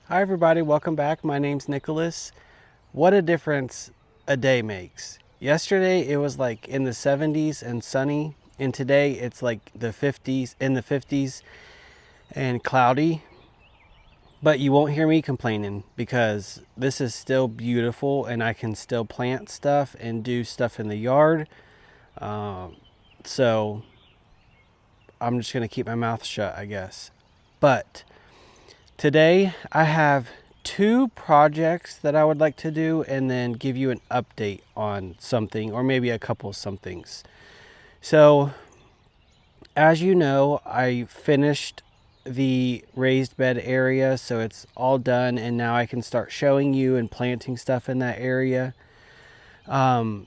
Hi everybody, welcome back. My name's Nicholas. What a difference a day makes. Yesterday it was like in the 70s and sunny, and today it's like the 50s and cloudy. But you won't hear me complaining because this is still beautiful and I can still plant stuff and do stuff in the yard. So I'm just gonna keep my mouth shut, I guess. But today I have two projects that I would like to do and then give you an update on something, or maybe a couple somethings. So as you know, I finished the raised bed area, so it's all done, and now I can start showing you and planting stuff in that area. So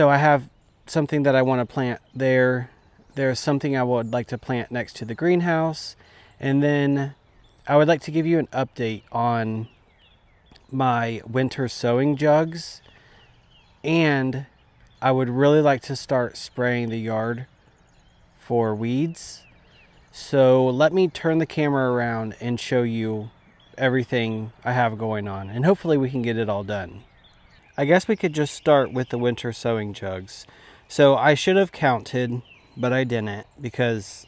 I have something that I want to plant there. There's something I would like to plant next to the greenhouse, and then I would like to give you an update on my winter sowing jugs, and I would really like to start spraying the yard for weeds. So let me turn the camera around and show you everything I have going on, and hopefully we can get it all done. I guess we could just start with the winter sowing jugs. So I should have counted, but I didn't because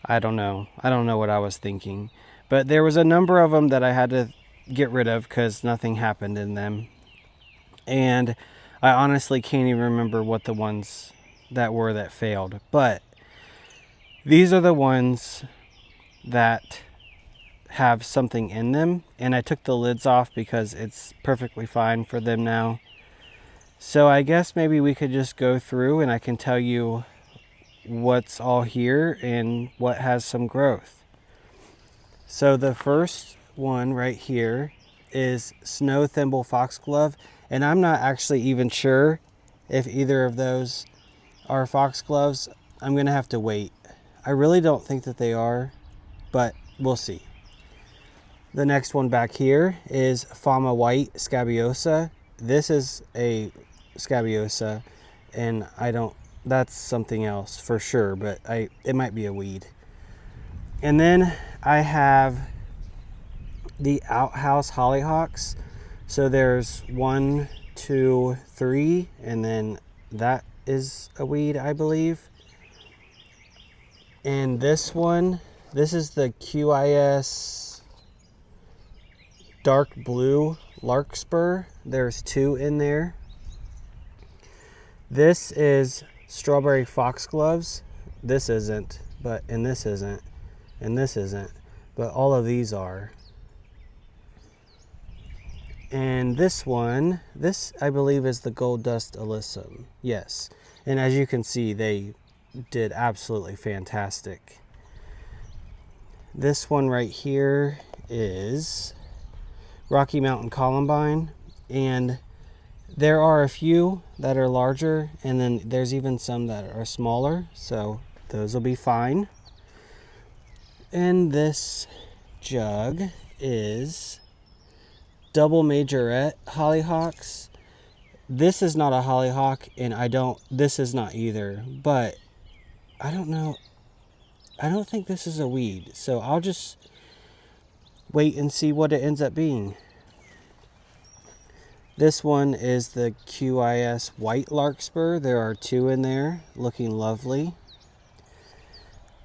I don't know what I was thinking. But there was a number of them that I had to get rid of because nothing happened in them. And I honestly can't even remember what the ones that were that failed. But these are the ones that have something in them. And I took the lids off because it's perfectly fine for them now. So I guess maybe we could just go through and I can tell you what's all here and what has some growth. So the first one right here is snow thimble foxglove, and I'm not actually even sure if either of those are foxgloves. I'm gonna have to wait. I really don't think that they are, but we'll see. The next one back here is Fama White Scabiosa. This is a Scabiosa, and that's something else for sure, but it might be a weed. And then I have the outhouse hollyhocks. So there's 1, 2, 3, and then that is a weed, I believe. And this is the QIS dark blue larkspur. There's 2 in there. This is strawberry foxgloves. This isn't, and this isn't, and this isn't, but all of these are. And this I believe is the gold dust alyssum. Yes, and as you can see, they did absolutely fantastic. This one right here is Rocky Mountain Columbine, and there are a few that are larger, and then there's even some that are smaller, so those will be fine. And this jug is double majorette hollyhocks. This is not a hollyhock, and this is not either, but I don't know. I don't think this is a weed, so I'll just wait and see what it ends up being. This one is the QIS white larkspur. There are 2 in there, looking lovely.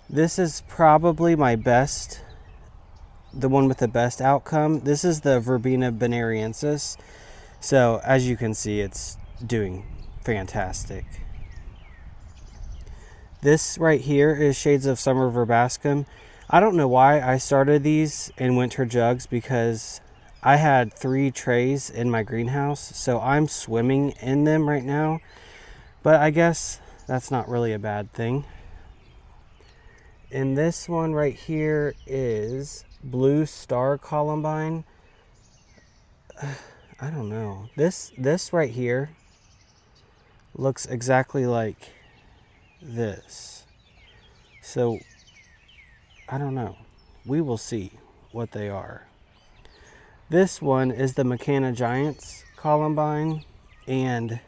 This is probably my best, the one with the best outcome. This is the Verbena bonariensis. So as you can see, it's doing fantastic. This right here is Shades of Summer Verbascum. I don't know why I started these in winter jugs because I had 3 trays in my greenhouse, so I'm swimming in them right now. But I guess that's not really a bad thing. And this one right here is Blue Star Columbine. I don't know. This right here looks exactly like this. So I don't know. We will see what they are. This one is the McCanna Giants Columbine, and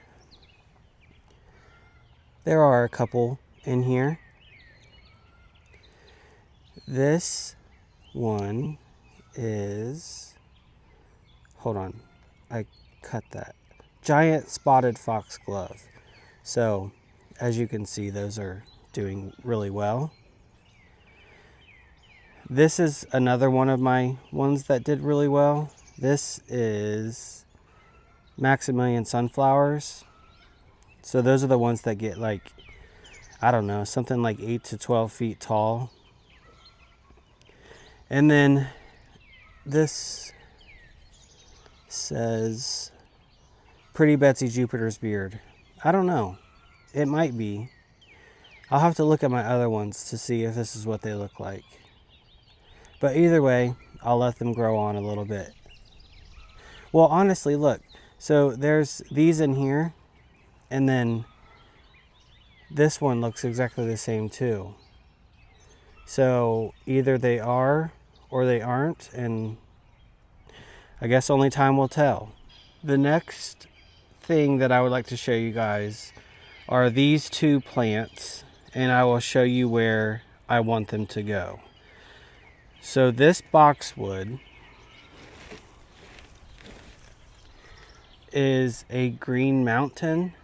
there are a couple in here. This one is, hold on, I cut that. Giant spotted foxglove. So as you can see, those are doing really well. This is another one of my ones that did really well. This is Maximilian sunflowers. So those are the ones that get like, I don't know, something like 8 to 12 feet tall. And then this says Pretty Betsy Jupiter's Beard. I don't know. It might be. I'll have to look at my other ones to see if this is what they look like. But either way, I'll let them grow on a little bit. Well, honestly, look. So there's these in here, and then this one looks exactly the same too. So either they are or they aren't, and I guess only time will tell. The next thing that I would like to show you guys are these two plants, and I will show you where I want them to go. So this boxwood is a green mountain.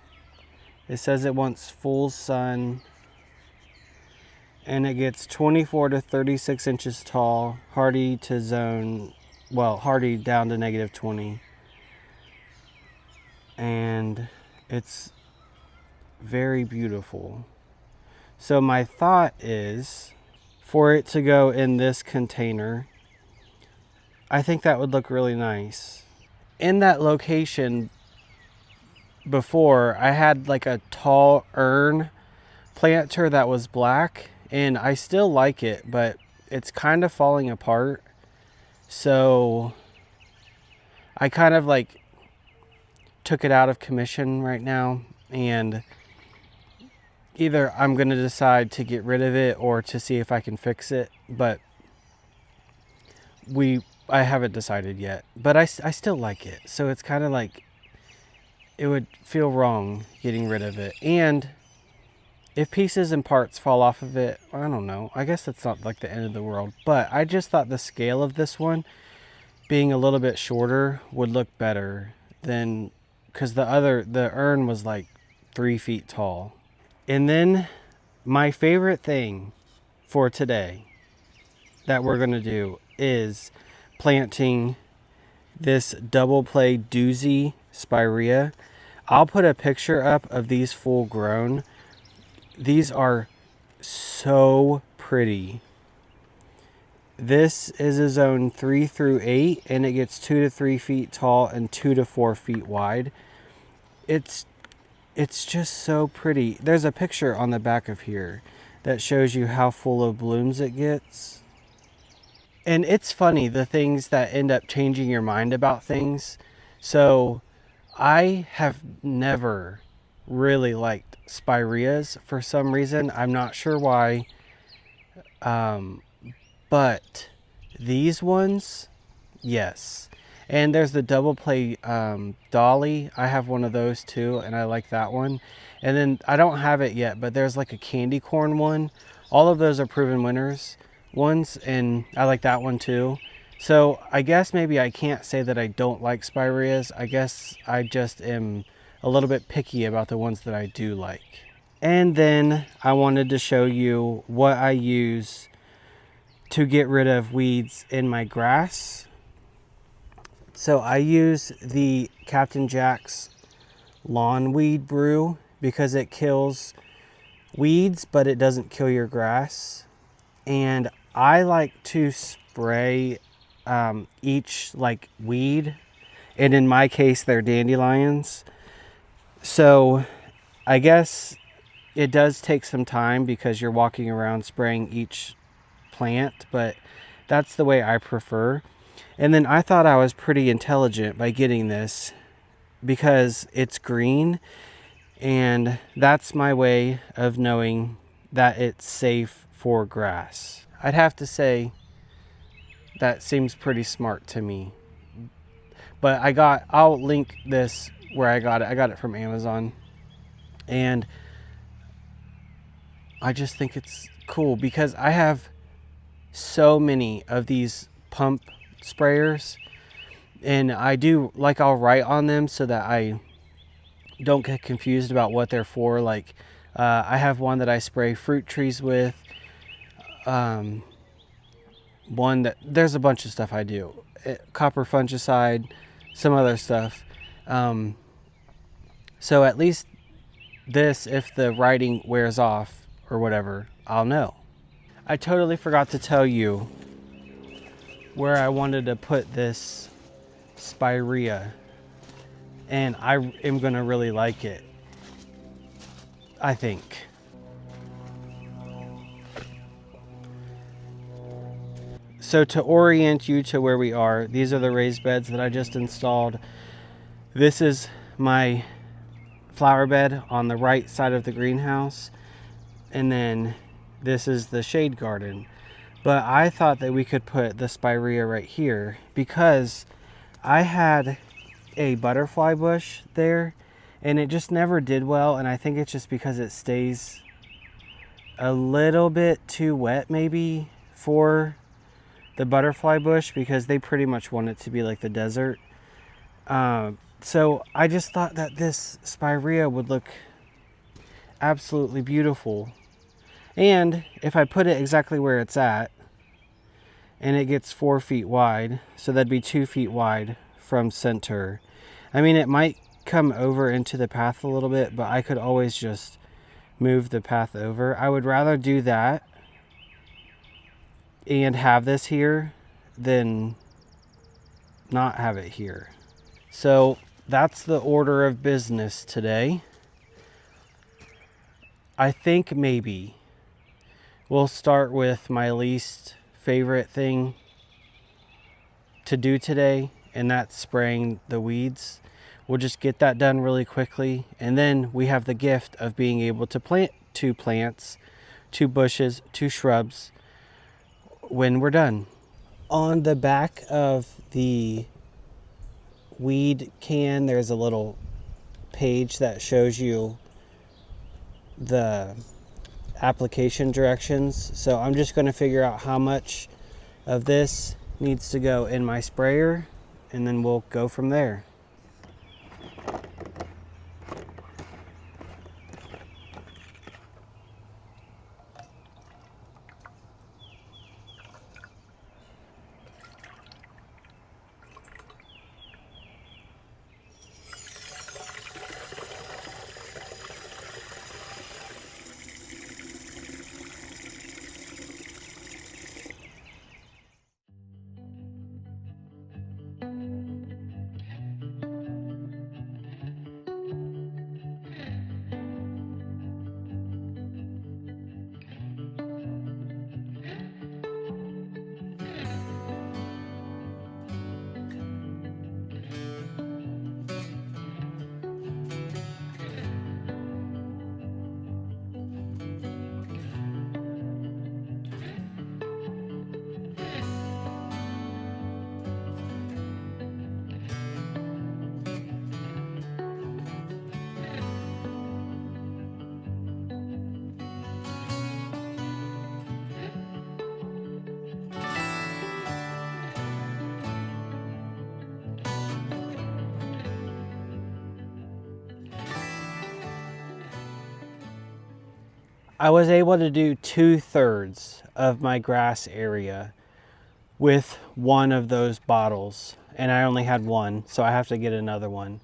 It says it wants full sun, and it gets 24 to 36 inches tall, hardy to zone, well, hardy down to -20. And it's very beautiful. So my thought is for it to go in this container. I think that would look really nice. In that location before, I had like a tall urn planter that was black, and I still like it, but it's kind of falling apart. So I kind of like took it out of commission right now, and either I'm going to decide to get rid of it or to see if I can fix it, but I haven't decided yet. But I still like it, so it's kind of like it would feel wrong getting rid of it. And if pieces and parts fall off of it, I don't know, I guess that's not like the end of the world. But I just thought the scale of this one being a little bit shorter would look better than, because the urn was like 3 feet tall. And then my favorite thing for today that we're going to do is planting this double play doozy Spirea. I'll put a picture up of these full grown. These are so pretty. This is a zone 3 through 8, and it gets 2 to 3 feet tall and 2 to 4 feet wide. It's just so pretty. There's a picture on the back of here that shows you how full of blooms it gets. And it's funny, the things that end up changing your mind about things. So I have never really liked Spireas for some reason. I'm not sure why. But these ones, yes. And there's the double play dolly. I have one of those too, and I like that one. And then I don't have it yet, but there's like a candy corn one. All of those are proven winners ones, and I like that one too. So I guess maybe I can't say that I don't like Spireas. I guess I just am a little bit picky about the ones that I do like. And then I wanted to show you what I use to get rid of weeds in my grass. So I use the Captain Jack's lawn weed brew because it kills weeds, but it doesn't kill your grass. And I like to spray each like weed, and in my case they're dandelions. So I guess it does take some time because you're walking around spraying each plant, but that's the way I prefer. And then I thought I was pretty intelligent by getting this because it's green, and that's my way of knowing that it's safe for grass. I'd have to say that seems pretty smart to me. But I'll link this where I got it. I got it from Amazon, and I just think it's cool because I have so many of these pump sprayers, and I'll write on them so that I don't get confused about what they're for. Like I have one that I spray fruit trees with, one that there's a bunch of stuff I do, copper fungicide, some other stuff. So at least this, if the writing wears off or whatever, I'll know. I totally forgot to tell you where I wanted to put this Spirea, and I am gonna really like it, I think. So to orient you to where we are, these are the raised beds that I just installed. This is my flower bed on the right side of the greenhouse, and then this is the shade garden. But I thought that we could put the Spirea right here because I had a butterfly bush there and it just never did well, and I think it's just because it stays a little bit too wet maybe for the butterfly bush, because they pretty much want it to be like the desert. So I just thought that this Spirea would look absolutely beautiful. And if I put it exactly where it's at, and it gets 4 feet wide, so that'd be 2 feet wide from center. I mean, it might come over into the path a little bit, but I could always just move the path over. I would rather do that and have this here than not have it here. So that's the order of business today. I think maybe we'll start with my least favorite thing to do today, and that's spraying the weeds. We'll just get that done really quickly, and then we have the gift of being able to plant 2 plants, 2 bushes, 2 shrubs when we're done. On the back of the weed can, there's a little page that shows you the application directions. So I'm just going to figure out how much of this needs to go in my sprayer, and then we'll go from there. I was able to do 2/3 of my grass area with one of those bottles, and I only had one, so I have to get another one.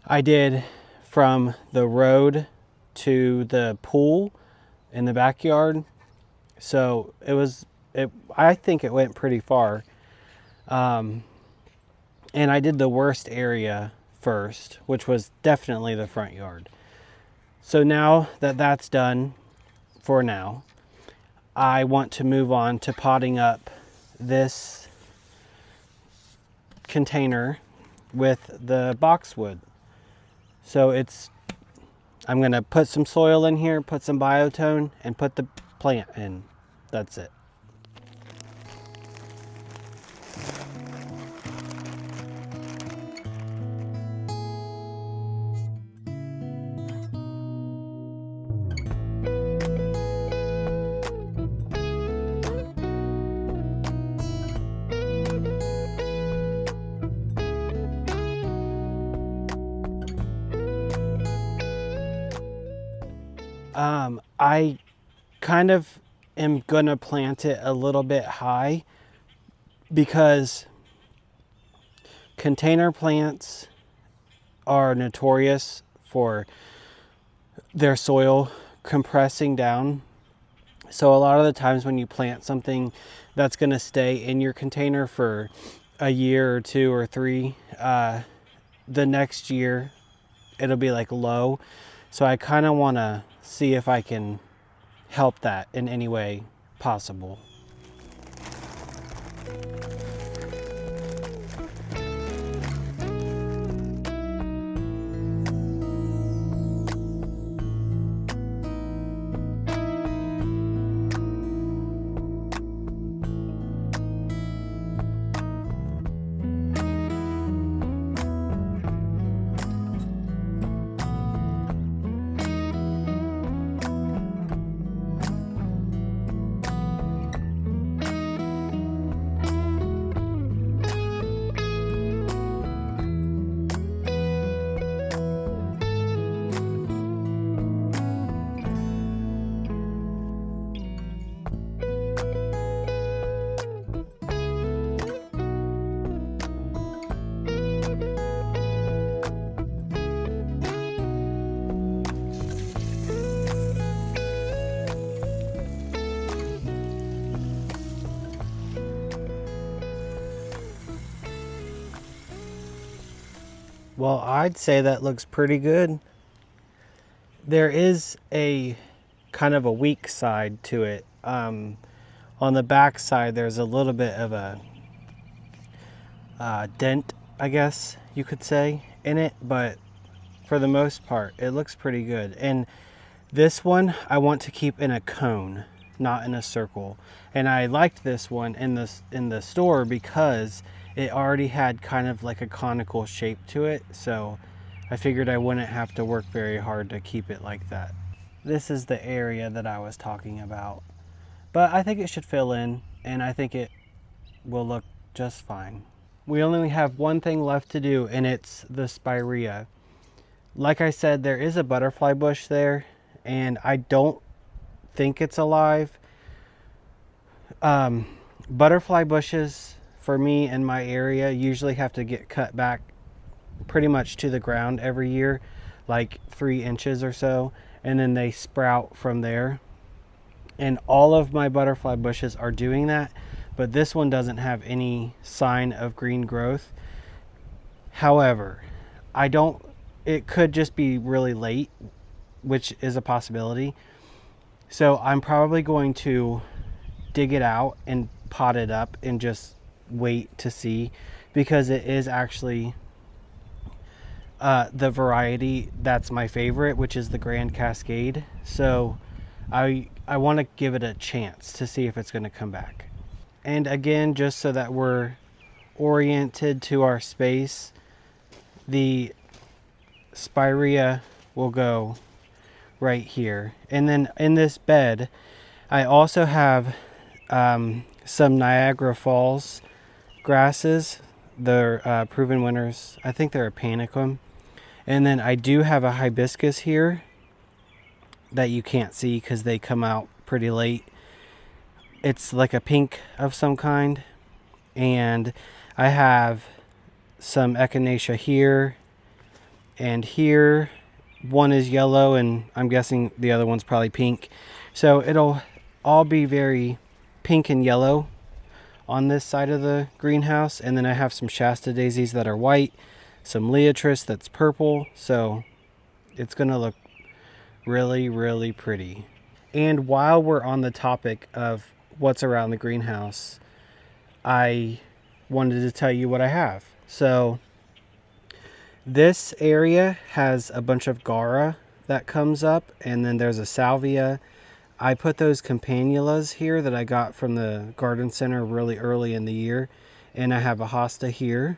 I did from the road to the pool in the backyard, so I think it went pretty far. And I did the worst area first, which was definitely the front yard. So now that that's done, for now, I want to move on to potting up this container with the boxwood. So I'm gonna put some soil in here, put some biotone, and put the plant in. That's it. I kind of am gonna plant it a little bit high because container plants are notorious for their soil compressing down. So a lot of the times when you plant something that's going to stay in your container for a year or 2 or 3, the next year it'll be like low. So I kind of want to see if I can help that in any way possible. Well, I'd say that looks pretty good. There is a kind of a weak side to it. On the back side, there's a little bit of a dent, I guess you could say, in it, but for the most part, it looks pretty good. And this one, I want to keep in a cone, not in a circle. And I liked this one in the store because it already had kind of like a conical shape to it. So I figured I wouldn't have to work very hard to keep it like that. This is the area that I was talking about. But I think it should fill in, and I think it will look just fine. We only have one thing left to do, and it's the Spirea. Like I said, there is a butterfly bush there, and I don't think it's alive. Butterfly bushes, for me in my area, usually have to get cut back pretty much to the ground every year, like 3 inches or so, and then they sprout from there. And all of my butterfly bushes are doing that, but this one doesn't have any sign of green growth. However, it could just be really late, which is a possibility. So I'm probably going to dig it out and pot it up and just wait to see, because it is actually the variety that's my favorite, which is the Grand Cascade. So I want to give it a chance to see if it's going to come back. And again, just so that we're oriented to our space, the Spirea will go right here. And then in this bed, I also have some Niagara Falls grasses. They're proven winners. I think they're a panicum. And then I do have a hibiscus here that you can't see because they come out pretty late. It's like a pink of some kind. And I have some echinacea here and here. One is yellow, and I'm guessing the other one's probably pink. So it'll all be very pink and yellow on this side of the greenhouse. And then I have some Shasta daisies that are white, some Leotris that's purple. So it's gonna look really, really pretty. And while we're on the topic of what's around the greenhouse, I wanted to tell you what I have. So this area has a bunch of Gaura that comes up, and then there's a Salvia. I put those campanulas here that I got from the garden center really early in the year, and I have a hosta here.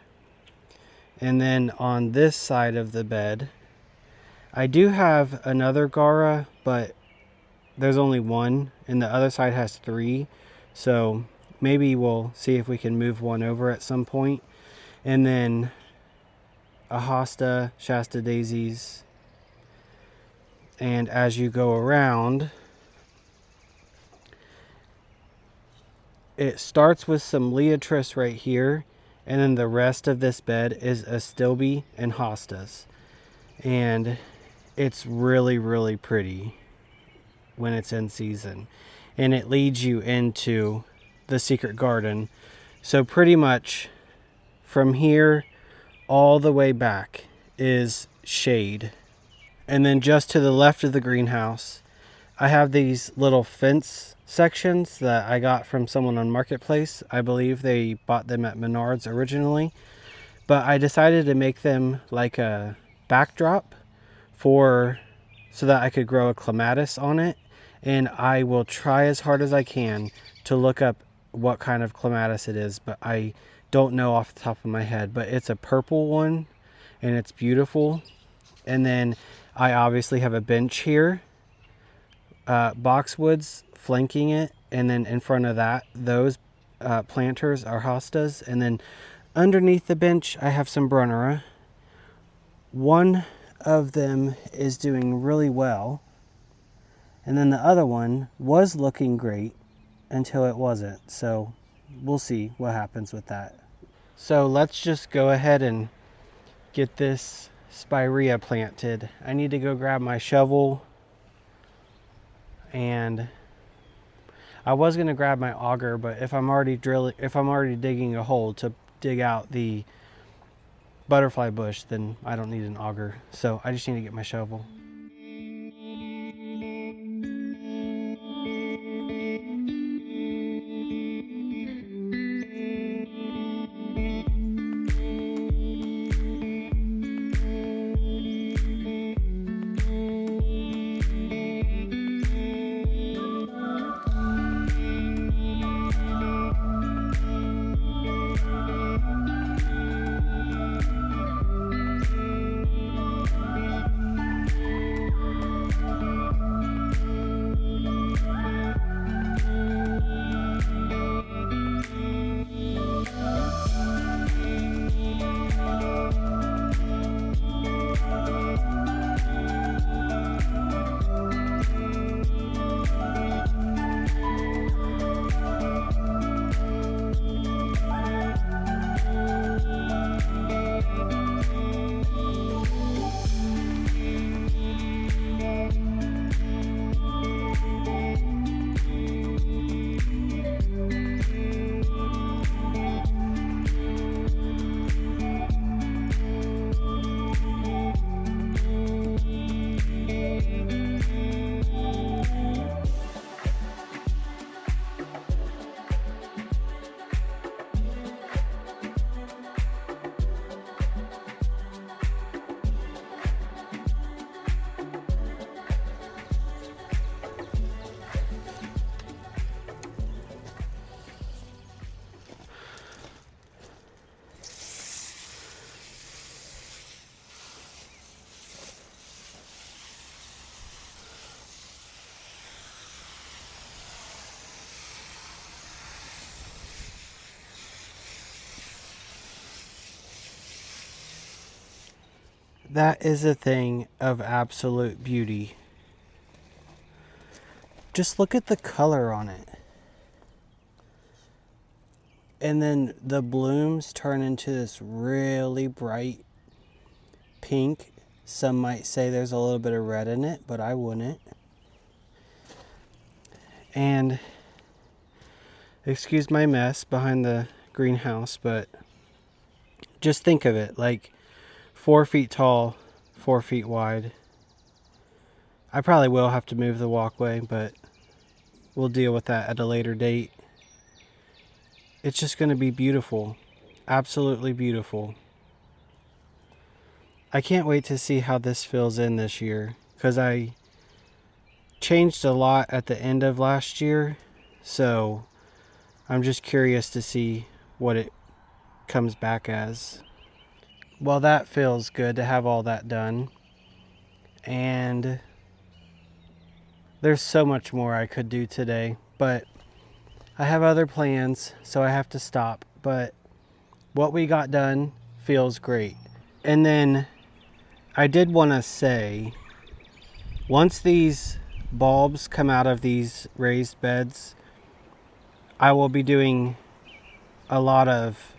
And then on this side of the bed, I do have another Gaura, but there's only one, and the other side has 3. So maybe we'll see if we can move one over at some point. And then a hosta, Shasta daisies, And as you go around, it starts with some Leotris right here, and then the rest of this bed is Astilbe and hostas. And it's really, really pretty when it's in season. And it leads you into the secret garden. So pretty much from here all the way back is shade. And then just to the left of the greenhouse, I have these little fence sections that I got from someone on Marketplace. I believe they bought them at Menards originally. But I decided to make them like a backdrop so that I could grow a clematis on it. And I will try as hard as I can to look up what kind of clematis it is, but I don't know off the top of my head. But it's a purple one and it's beautiful. And then I obviously have a bench here, boxwoods flanking it, and then in front of that, those planters are hostas. And then underneath the bench, I have some brunnera. One of them is doing really well, and then the other one was looking great until it wasn't. So we'll see what happens with that. So let's just go ahead and get this Spirea planted. I need to go grab my shovel, and I was going to grab my auger, but if I'm already digging a hole to dig out the butterfly bush, then I don't need an auger. So I just need to get my shovel. That is a thing of absolute beauty. Just look at the color on it. And then the blooms turn into this really bright pink. Some might say there's a little bit of red in it, but I wouldn't. And excuse my mess behind the greenhouse, but just think of it like 4 feet tall, 4 feet wide. I probably will have to move the walkway, but we'll deal with that at a later date. It's just going to be beautiful. Absolutely beautiful. I can't wait to see how this fills in this year, because I changed a lot at the end of last year, so I'm just curious to see what it comes back as. Well, that feels good to have all that done. And there's so much more I could do today, but I have other plans, so I have to stop. But what we got done feels great. And then I did want to say Once these bulbs come out of these raised beds, I will be doing a lot of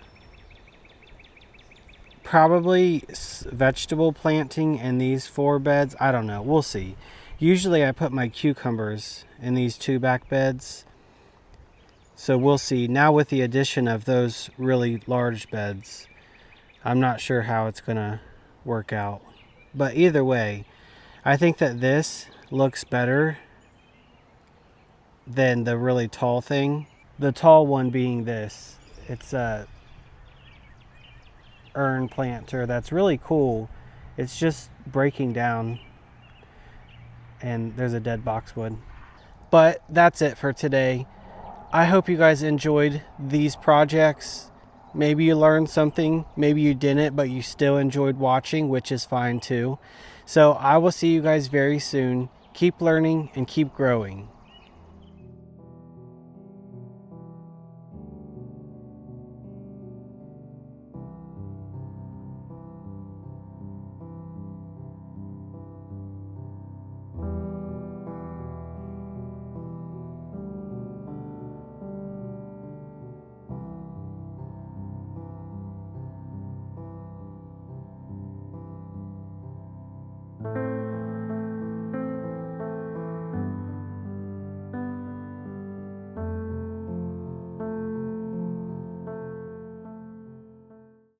probably vegetable planting in these 4 beds. I don't know, we'll see. Usually I put my cucumbers in these 2 back beds, so we'll see. Now with the addition of those really large beds, I'm not sure how it's gonna work out. But either way, I think that this looks better than the really tall thing. The tall one being this. It's a urn planter that's really cool. It's just breaking down, and there's a dead boxwood. But that's it for today. I hope you guys enjoyed these projects. Maybe you learned something, maybe you didn't, but you still enjoyed watching, which is fine too. So I will see you guys very soon. Keep learning and keep growing.